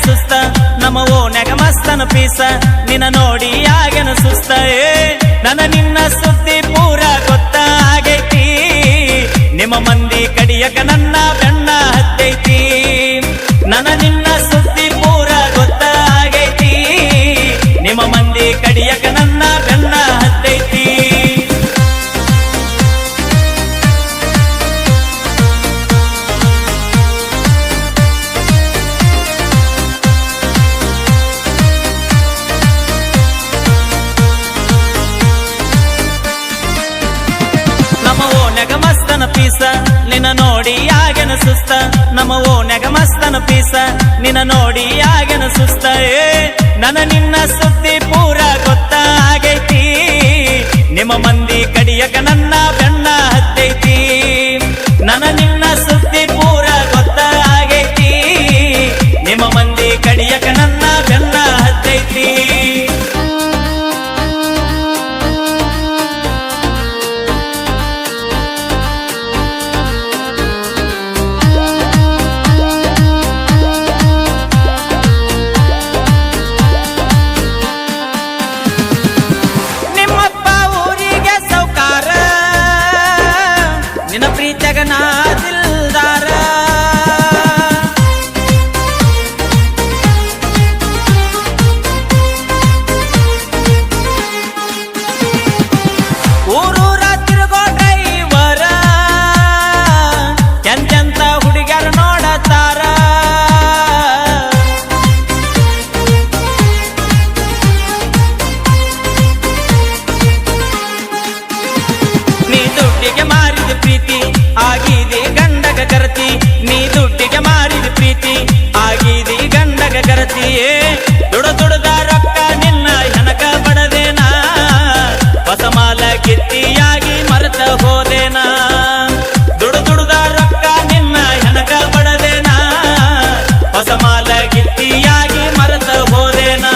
ಸುಸ್ತ ನಮ್ಮ ಓನ್ಯಾಗ ಮಸ್ತನ ಪೀಸ ನಿನ್ನ ನೋಡಿ ಆಗೇನ ಸುಸ್ತ ನನ್ನ ನಿನ್ನ ಸುದ್ದಿ ಪೂರ ಗೊತ್ತಾಗೈತಿ ನಿಮ್ಮ ಮಂದಿ ಕಡಿಯಕ ನನ್ನ ಬೆನ್ನ ಹತ್ತೈತಿ ನನ್ನ ನಿನ್ನ ಸುದ್ದಿ ಪೂರ ಗೊತ್ತಾಗೈತಿ ನಿಮ್ಮ ಮಂದಿ ಕಡಿಯಕ ನನ್ನ ಬೆನ್ನ ಹತ್ತೈತಿ ಮಸ್ತನ ಪೀಸ ನಿನ್ನ ನೋಡಿ ಆಗೇನ ಸುಸ್ತ ನಮ್ಮ ಓನ್ಯಾಗ ಮಸ್ತನ ಪೀಸ ನಿನ್ನ ನೋಡಿ ಆಗೇನ ಸುಸ್ತ ನನ್ನ ನಿನ್ನ ಸುದ್ದಿ ಪೂರ ಗೊತ್ತಾಗೈತಿ ನಿಮ್ಮ ಮಂದಿ ಕಡಿಯಕ ನನ್ನ ಬೆನ್ನ ಹತ್ತೈತಿ ನನ್ನ ನಿನ್ನ ಸುದ್ದಿ ಪೂರ ಗೊತ್ತಾಗೈತಿ ನಿಮ್ಮ ಮಂದಿ ಕಡಿಯಕ ನನ್ನ ಬೆನ್ನ ಹತ್ತೈತಿ ಪ್ರೀತಿ ಆಗಿದೆ ಗಂಡಗ ಗರತಿ ನೀ ದುಡ್ಡಿಗೆ ಮಾರಿದ ಪ್ರೀತಿ ಆಗಿದೆ ಗಂಡಗ ಗರತಿಯೇ ದುಡದ ರೊಕ್ಕ ನಿನ್ನ ಹೆನಕ ಬಡದೇನಾ ಹೊಸ ಮಾಲ ಗಿತ್ತಿಯಾಗಿ ಮರೆತ ಹೋದೇನಾ ದುಡದ ರೊಕ್ಕ ನಿನ್ನ ಹೆನಕ ಬಡದೇನಾ ಹೊಸ ಮಾಲ ಗಿತ್ತಿಯಾಗಿ ಮರೆತ ಹೋದೇನಾ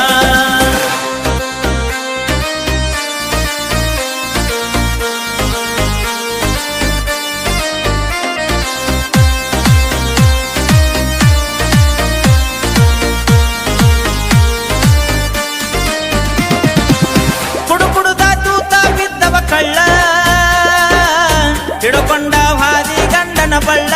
ಕಳ್ಳ ಹಿಡುಕೊಂಡ ಹಾದಿ ಗಂಡನ ಬಳ್ಳ